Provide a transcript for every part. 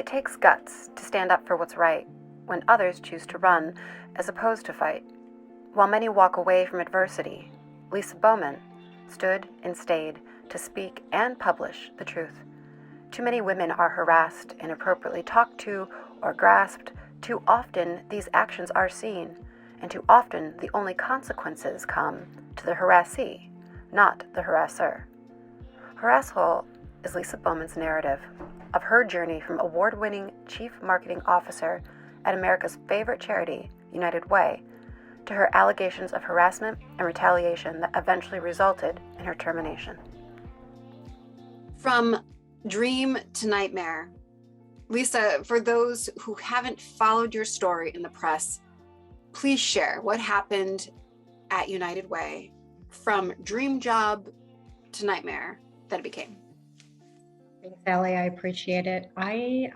It takes guts to stand up for what's right when others choose to run as opposed to fight. While many walk away from adversity, Lisa Bowman stood and stayed to speak and publish the truth. Too many women are harassed, inappropriately talked to, or grasped. Too often these actions are seen, and too often the only consequences come to the harassee, not the harasser. Harasshole is Lisa Bowman's narrative of her journey from award-winning chief marketing officer at America's favorite charity, United Way, to her allegations of harassment and retaliation that eventually resulted in her termination. From dream to nightmare. Lisa, for those who haven't followed your story in the press, please share what happened at United Way from dream job to nightmare that it became. Thanks, Allie. I appreciate it. I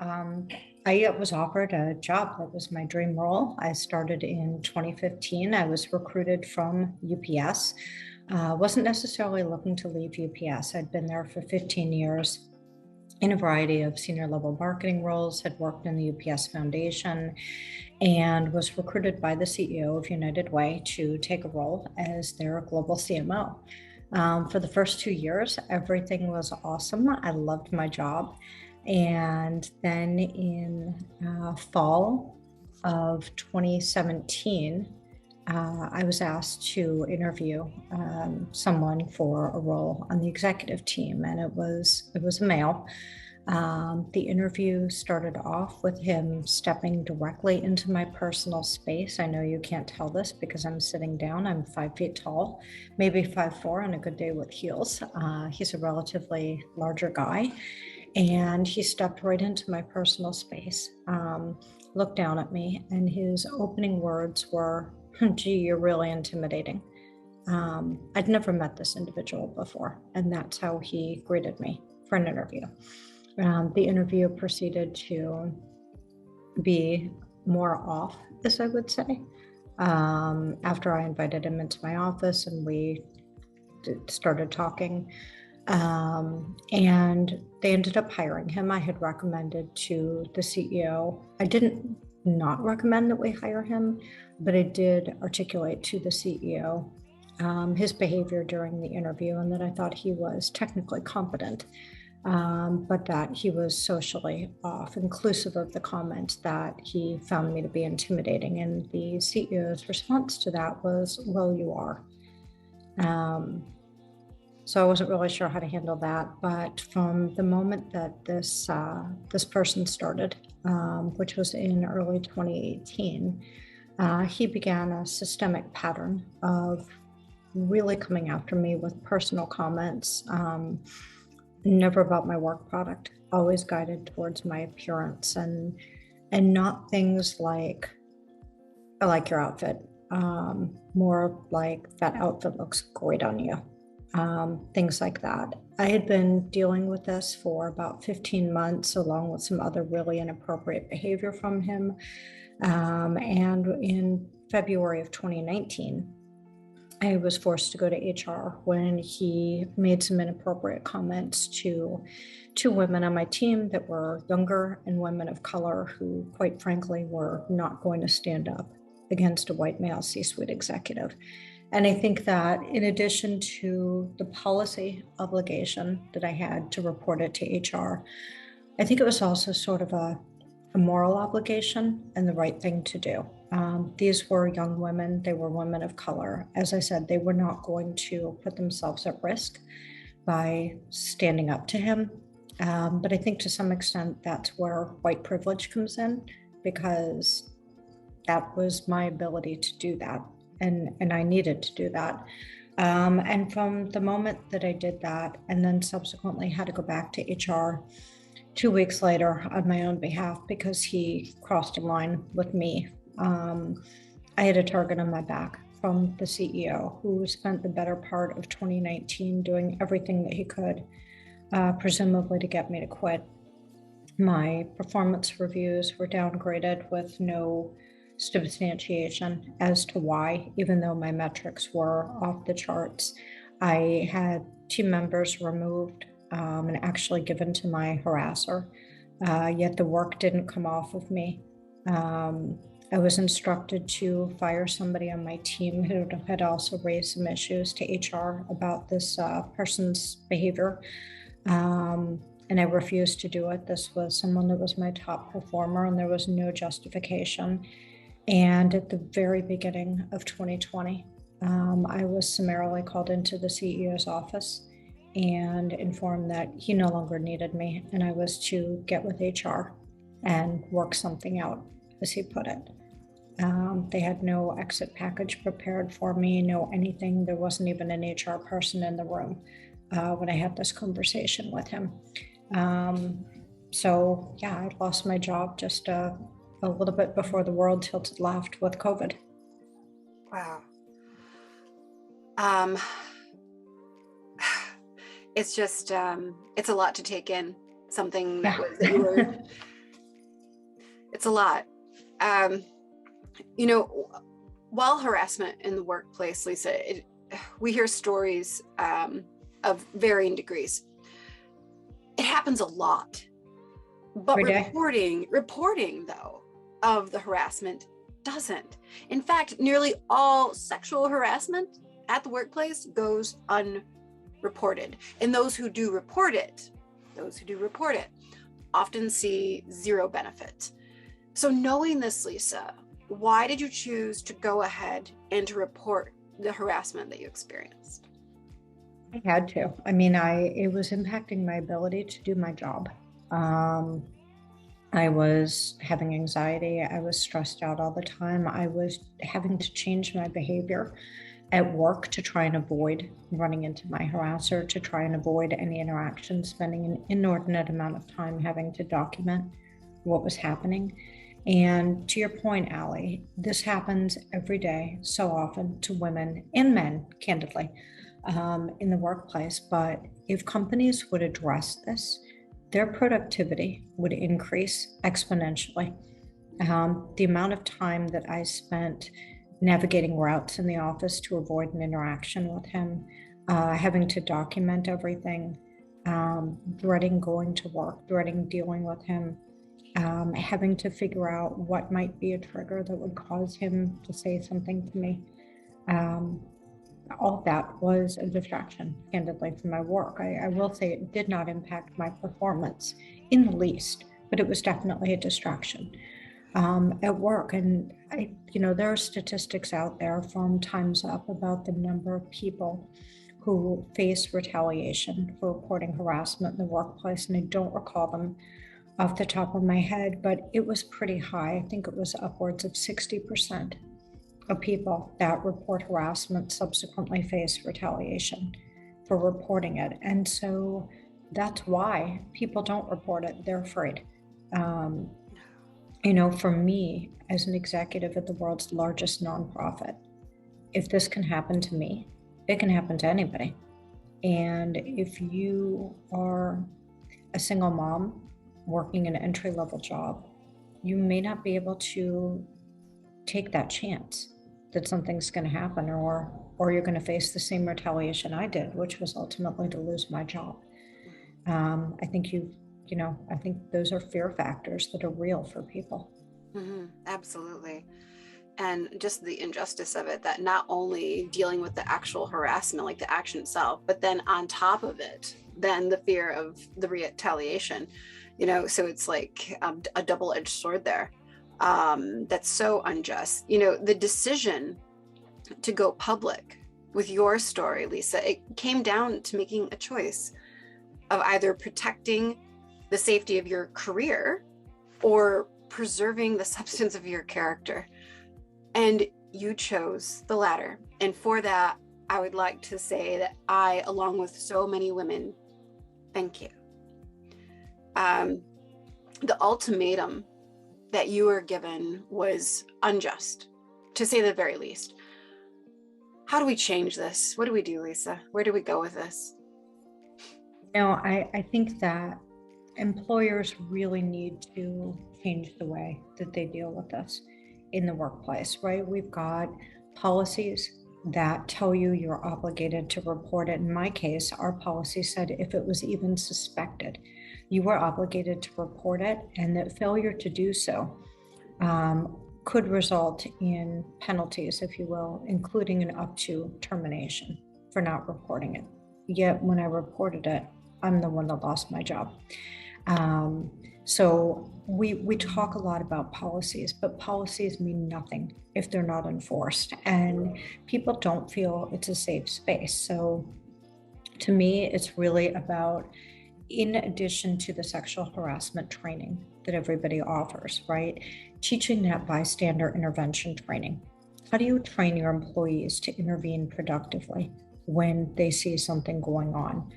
was offered a job that was my dream role. I started in 2015. I was recruited from UPS. Wasn't necessarily looking to leave UPS. I'd been there for 15 years in a variety of senior level marketing roles, had worked in the UPS Foundation, and was recruited by the CEO of United Way to take a role as their global CMO. For the first 2 years, everything was awesome. I loved my job. And then in fall of 2017, I was asked to interview someone for a role on the executive team, and it was a male. The interview started off with him stepping directly into my personal space. I know you can't tell this because I'm sitting down. I'm 5 feet tall, maybe 5'4" on a good day with heels. He's a relatively larger guy, and he stepped right into my personal space, looked down at me, and his opening words were, "Gee, you're really intimidating." I'd never met this individual before, and that's how he greeted me for an interview. The interview proceeded to be more off, as I would say, after I invited him into my office and we started talking. And they ended up hiring him. I had recommended to the CEO. I didn't not recommend that we hire him, but I did articulate to the CEO his behavior during the interview and that I thought he was technically competent, but that he was socially off, inclusive of the comment that he found me to be intimidating. And the CEO's response to that was, "Well, you are." So I wasn't really sure how to handle that. But from the moment that this person started, which was in early 2018, he began a systemic pattern of really coming after me with personal comments, never about my work product, always guided towards my appearance, and not things like, "I like your outfit," more like, "That outfit looks great on you." Things like that. I had been dealing with this for about 15 months, along with some other really inappropriate behavior from him. And in February of 2019, I was forced to go to HR when he made some inappropriate comments to two women on my team that were younger and women of color who, quite frankly, were not going to stand up against a white male C-suite executive. And I think that in addition to the policy obligation that I had to report it to HR, I think it was also sort of a moral obligation and the right thing to do. These were young women. They were women of color. As I said, they were not going to put themselves at risk by standing up to him. But I think to some extent that's where white privilege comes in, because that was my ability to do that. And I needed to do that. And from the moment that I did that, and then subsequently had to go back to HR 2 weeks later on my own behalf because he crossed a line with me, I had a target on my back from the CEO, who spent the better part of 2019 doing everything that he could, presumably to get me to quit. My performance reviews were downgraded with no substantiation as to why, even though my metrics were off the charts. I had team members removed and actually given to my harasser yet the work didn't come off of me. I was instructed to fire somebody on my team who had also raised some issues to HR about this person's behavior. And I refused to do it. This was someone that was my top performer, and there was no justification. And at the very beginning of 2020, I was summarily called into the CEO's office and informed that he no longer needed me, and I was to get with HR and work something out, as he put it. They had no exit package prepared for me, no anything. There wasn't even an HR person in the room when I had this conversation with him. So yeah, I lost my job just a little bit before the world tilted left with COVID. Wow. It's just, it's a lot to take in. Something that, that you were, it's a lot. You know, while harassment in the workplace, Lisa, we hear stories of varying degrees. It happens a lot, but reporting though of the harassment doesn't. In fact, nearly all sexual harassment at the workplace goes unreported. And those who do report it often see zero benefit. So knowing this, Lisa, why did you choose to go ahead and to report the harassment that you experienced? I had to. I mean, it was impacting my ability to do my job. I was having anxiety. I was stressed out all the time. I was having to change my behavior at work to try and avoid running into my harasser, to try and avoid any interaction, spending an inordinate amount of time having to document what was happening. And to your point, Allie, this happens every day, so often, to women and men, candidly, in the workplace. But if companies would address this, their productivity would increase exponentially. The amount of time that I spent navigating routes in the office to avoid an interaction with him, having to document everything, dreading going to work, dreading dealing with him, having to figure out what might be a trigger that would cause him to say something to me. All that was a distraction, candidly, from my work. I will say it did not impact my performance in the least, but it was definitely a distraction at work. And there are statistics out there from Time's Up about the number of people who face retaliation for reporting harassment in the workplace, and I don't recall them off the top of my head, but it was pretty high. I think it was upwards of 60% of people that report harassment subsequently face retaliation for reporting it. And so that's why people don't report it. They're afraid. For me, as an executive at the world's largest nonprofit, if this can happen to me, it can happen to anybody. And if you are a single mom working an entry-level job, you may not be able to take that chance that something's going to happen, or you're going to face the same retaliation I did, which was ultimately to lose my job. I think I think those are fear factors that are real for people. Mm-hmm. Absolutely. And just the injustice of it, that not only dealing with the actual harassment, like the action itself, but then on top of it, then the fear of the retaliation, so it's like a double-edged sword there. That's so unjust. The decision to go public with your story, Lisa, it came down to making a choice of either protecting the safety of your career or preserving the substance of your character. And you chose the latter. And for that, I would like to say that I, along with so many women, thank you. The ultimatum that you were given was unjust, to say the very least. How do we change this? What do we do, Lisa? Where do we go with this? I think that employers really need to change the way that they deal with this in the workplace, right? We've got policies that tell you you're obligated to report it. In my case, our policy said if it was even suspected you were obligated to report it, and that failure to do so could result in penalties, if you will, including an up to termination for not reporting it. Yet when I reported it, I'm the one that lost my job. So we talk a lot about policies, but policies mean nothing if they're not enforced, and people don't feel it's a safe space. So to me, it's really about, in addition to the sexual harassment training that everybody offers, right? Teaching that bystander intervention training. How do you train your employees to intervene productively when they see something going on?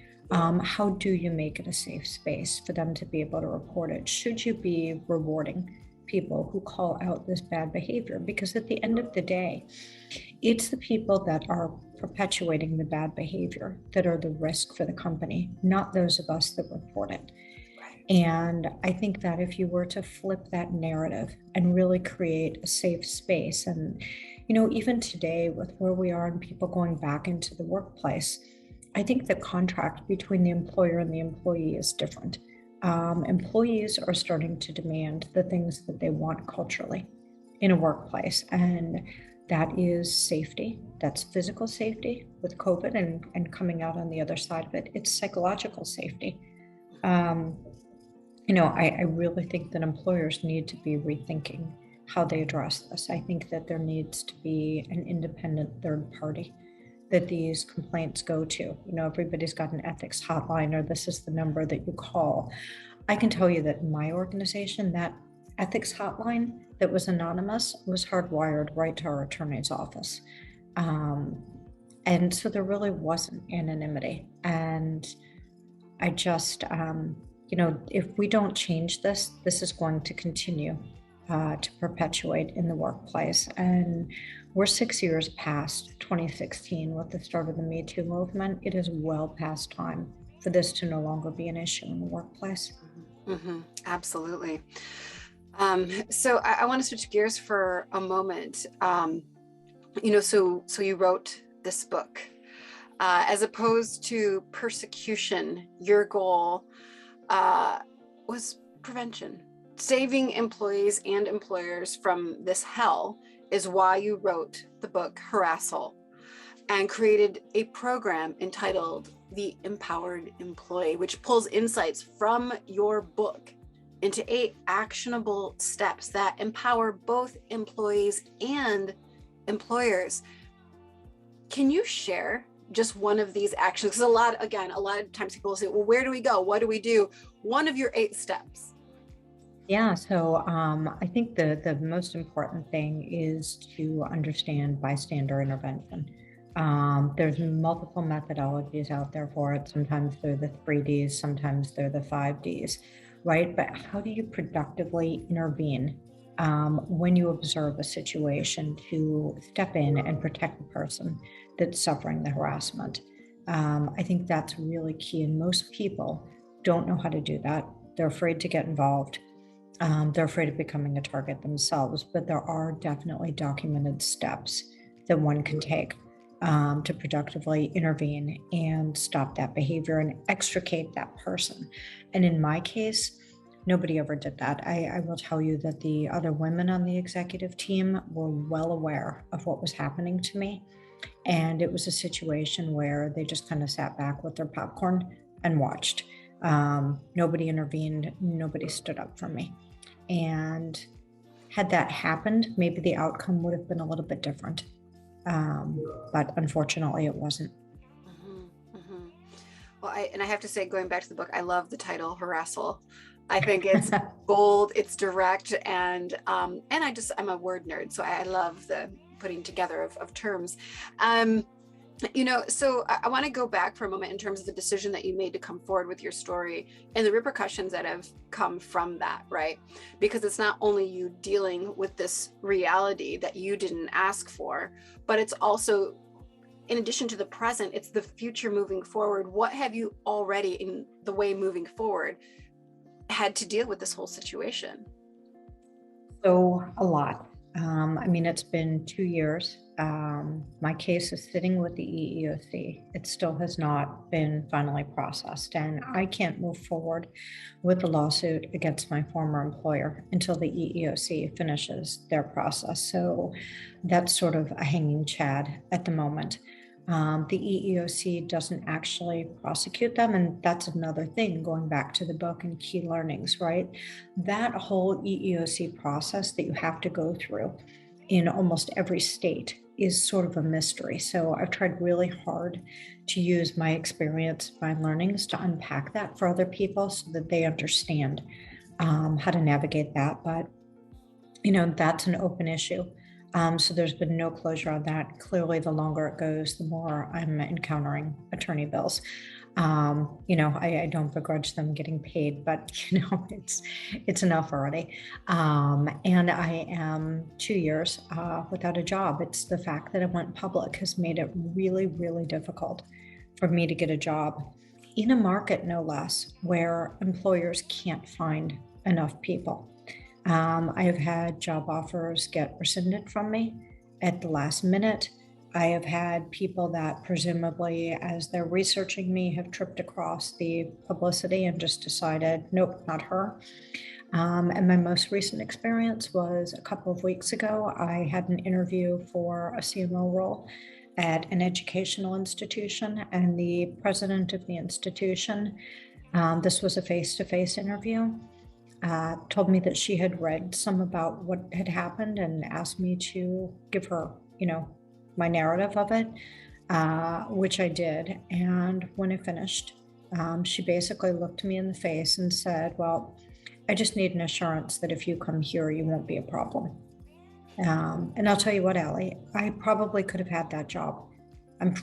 How do you make it a safe space for them to be able to report it? Should you be rewarding people who call out this bad behavior? Because at the end of the day, it's the people that are perpetuating the bad behavior that are the risk for the company, not those of us that report it. And I think that if you were to flip that narrative and really create a safe space, and even today with where we are and people going back into the workplace, I think the contract between the employer and the employee is different. Employees are starting to demand the things that they want culturally in a workplace, and that is safety. That's physical safety with COVID and coming out on the other side of it. It's psychological safety. I really think that employers need to be rethinking how they address this. I think that there needs to be an independent third party that these complaints go to. Everybody's got an ethics hotline, or this is the number that you call. I can tell you that in my organization, that ethics hotline that was anonymous was hardwired right to our attorney's office. And so there really wasn't anonymity. And I just, if we don't change this, this is going to continue to perpetuate in the workplace. And we're 6 years past 2016 with the start of the Me Too movement. It is well past time for this to no longer be an issue in the workplace. Mm-hmm. Absolutely. So I want to switch gears for a moment. So you wrote this book. As opposed to persecution, your goal was prevention. Saving employees and employers from this hell is why you wrote the book Harasshole and created a program entitled The Empowered Employee, which pulls insights from your book into 8 actionable steps that empower both employees and employers. Can you share just one of these actions? Because a lot of times people say, well, where do we go? What do we do? One of your 8 steps. Yeah, so I think the most important thing is to understand bystander intervention. There's multiple methodologies out there for it. Sometimes they're the 3Ds, sometimes they're the 5Ds, right? But how do you productively intervene when you observe a situation to step in and protect the person that's suffering the harassment? I think that's really key, and most people don't know how to do that. They're afraid to get involved. They're afraid of becoming a target themselves, but there are definitely documented steps that one can take to productively intervene and stop that behavior and extricate that person. And in my case, nobody ever did that. I will tell you that the other women on the executive team were well aware of what was happening to me. And it was a situation where they just kind of sat back with their popcorn and watched. Nobody intervened, nobody stood up for me. And had that happened, maybe the outcome would have been a little bit different. But unfortunately, it wasn't. Mm-hmm, mm-hmm. Well, I have to say, going back to the book, I love the title Harasshole. I think it's bold, it's direct, and I'm a word nerd, so I love the putting together of terms. So I want to go back for a moment in terms of the decision that you made to come forward with your story and the repercussions that have come from that, right? Because it's not only you dealing with this reality that you didn't ask for, but it's also, in addition to the present, it's the future moving forward. What have you already, in the way moving forward, had to deal with this whole situation? So a lot. I mean, it's been 2 years. My case is sitting with the EEOC. It still has not been finally processed, and I can't move forward with the lawsuit against my former employer until the EEOC finishes their process. So that's sort of a hanging chad at the moment. The EEOC doesn't actually prosecute them. And that's another thing, going back to the book and key learnings, right? That whole EEOC process that you have to go through in almost every state is sort of a mystery. So I've tried really hard to use my experience, my learnings to unpack that for other people so that they understand how to navigate that. But, that's an open issue. So there's been no closure on that. Clearly, the longer it goes, the more I'm encountering attorney bills. I don't begrudge them getting paid, but it's enough already. And I am 2 years without a job. It's the fact that I went public has made it really, really difficult for me to get a job in a market, no less, where employers can't find enough people. I have had job offers get rescinded from me at the last minute. I have had people that presumably, as they're researching me, have tripped across the publicity and just decided, nope, not her. And my most recent experience was a couple of weeks ago. I had an interview for a CMO role at an educational institution, and the president of the institution, this was a face-to-face interview, told me that she had read some about what had happened and asked me to give her, my narrative of it, which I did. And when I finished, she basically looked me in the face and said, well, I just need an assurance that if you come here, you won't be a problem. And I'll tell you what, Allié, I probably could have had that job. I'm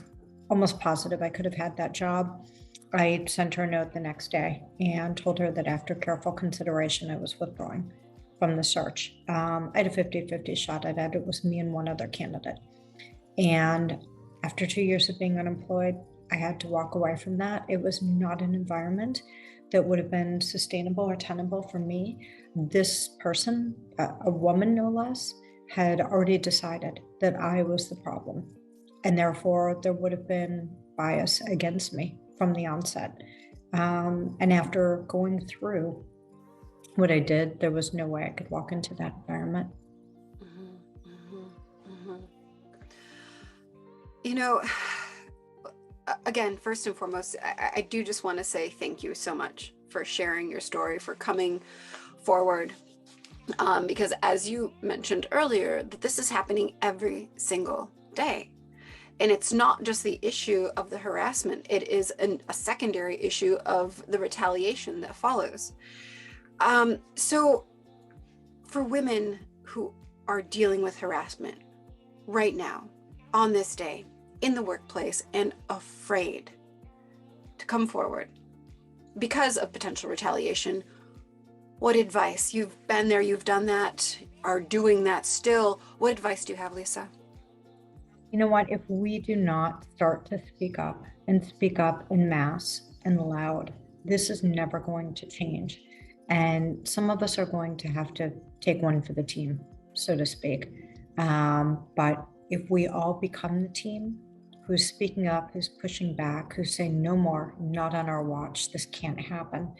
almost positive I could have had that job. I sent her a note the next day and told her that after careful consideration, I was withdrawing from the search. I had a 50-50 shot at it. It was me and one other candidate. And after 2 years of being unemployed, I had to walk away from that. It was not an environment that would have been sustainable or tenable for me. This person, a woman no less, had already decided that I was the problem. And therefore, there would have been bias against me from the onset. And after going through what I did, there was no way I could walk into that environment. Again, first and foremost, I do just want to say thank you so much for sharing your story, for coming forward. Because as you mentioned earlier, that this is happening every single day. And it's not just the issue of the harassment, it is a secondary issue of the retaliation that follows. So for women who are dealing with harassment right now, on this day, in the workplace, and afraid to come forward because of potential retaliation, what advice? You've been there, you've done that, are doing that still. What advice do you have, Lisa? You know what? If we do not start to speak up in mass and loud, this is never going to change. And some of us are going to have to take one for the team, so to speak. But if we all become the team who's speaking up, who's pushing back, who's saying no more, not on our watch, this can't happen,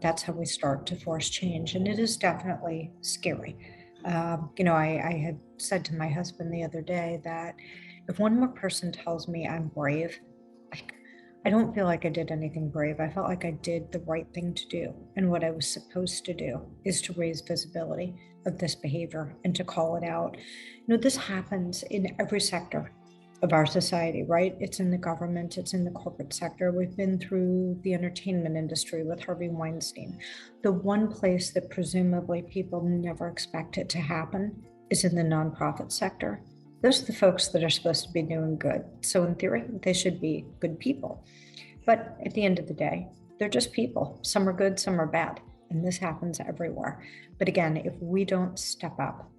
that's how we start to force change. And it is definitely scary. I had said to my husband the other day that if one more person tells me I'm brave, I don't feel like I did anything brave. I felt like I did the right thing to do. And what I was supposed to do is to raise visibility of this behavior and to call it out. This happens in every sector of our society, right? It's in the government, it's in the corporate sector. We've been through the entertainment industry with Harvey Weinstein. The one place that presumably people never expect it to happen is in the nonprofit sector. Those are the folks that are supposed to be doing good. So in theory, they should be good people. But at the end of the day, they're just people. Some are good, some are bad. And this happens everywhere. But again, if we don't step up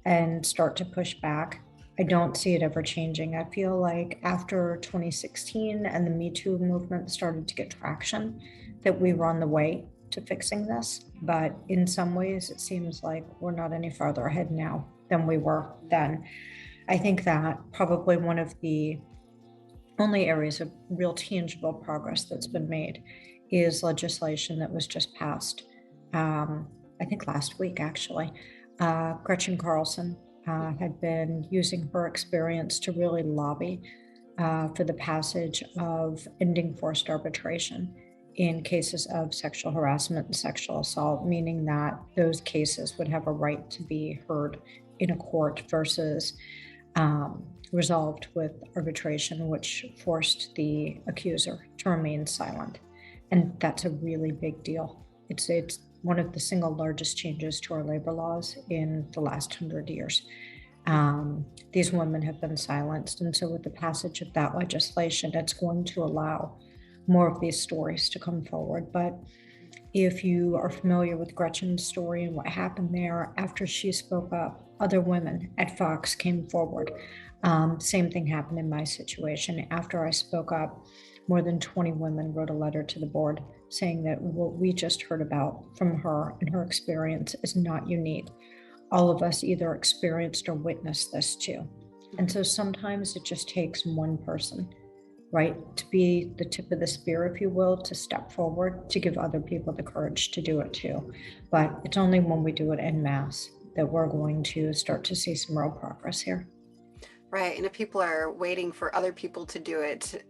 and start to push back, I don't see it ever changing. I feel like after 2016 and the Me Too movement started to get traction, that we were on the way to fixing this. But in some ways, it seems like we're not any farther ahead now than we were then. I think that probably one of the only areas of real tangible progress that's been made is legislation that was just passed, I think last week actually. Gretchen Carlson had been using her experience to really lobby for the passage of ending forced arbitration in cases of sexual harassment and sexual assault, meaning that those cases would have a right to be heard in a court versus resolved with arbitration, which forced the accuser to remain silent. And that's a really big deal. It's one of the single largest changes to our labor laws in the last 100 years. These women have been silenced. And so with the passage of that legislation, it's going to allow more of these stories to come forward. But if you are familiar with Gretchen's story and what happened there, after she spoke up, other women at Fox came forward. Same thing happened in my situation. After I spoke up, more than 20 women wrote a letter to the board saying that what we just heard about from her and her experience is not unique. All of us either experienced or witnessed this too. And so sometimes it just takes one person, right, to be the tip of the spear, if you will, to step forward, to give other people the courage to do it too. But it's only when we do it en masse that we're going to start to see some real progress here. Right. And if people are waiting for other people to do it,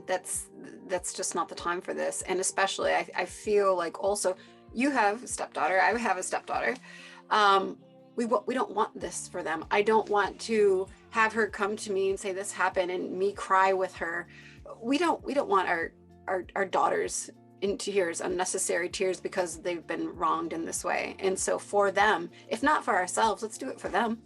that's just not the time for this. And especially, I feel like also you have a stepdaughter, I have a stepdaughter. We don't want this for them. I don't want to have her come to me and say this happened and me cry with her. We don't want our daughters in tears, unnecessary tears, because they've been wronged in this way. And so for them, if not for ourselves, let's do it for them,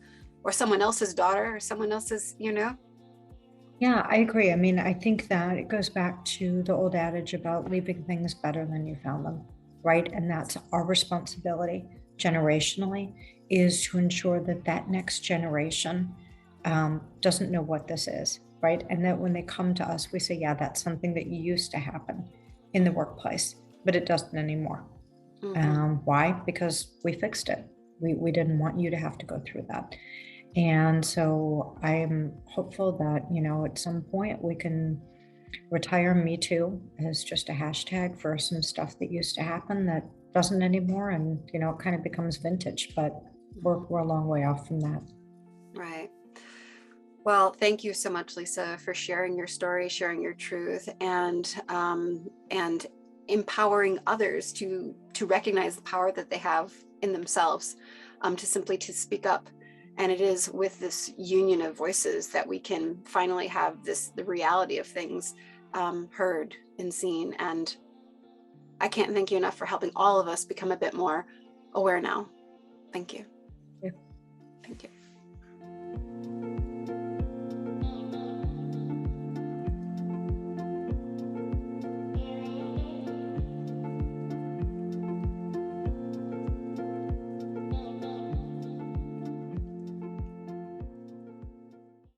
or someone else's daughter, or someone else's, Yeah, I agree. I mean, I think that it goes back to the old adage about leaving things better than you found them, right? And that's our responsibility generationally, is to ensure that that next generation doesn't know what this is, right? And that when they come to us, we say, yeah, that's something that used to happen in the workplace, but it doesn't anymore. Why? Because we fixed it. We didn't want you to have to go through that. And so I'm hopeful that, at some point we can retire Me Too as just a hashtag for some stuff that used to happen that doesn't anymore. And, it kind of becomes vintage, but we're a long way off from that. Right. Well, thank you so much, Lisa, for sharing your story, sharing your truth, and empowering others to recognize the power that they have in themselves, to speak up. And it is with this union of voices that we can finally have the reality of things heard and seen. And I can't thank you enough for helping all of us become a bit more aware now. Thank you. Yeah. Thank you.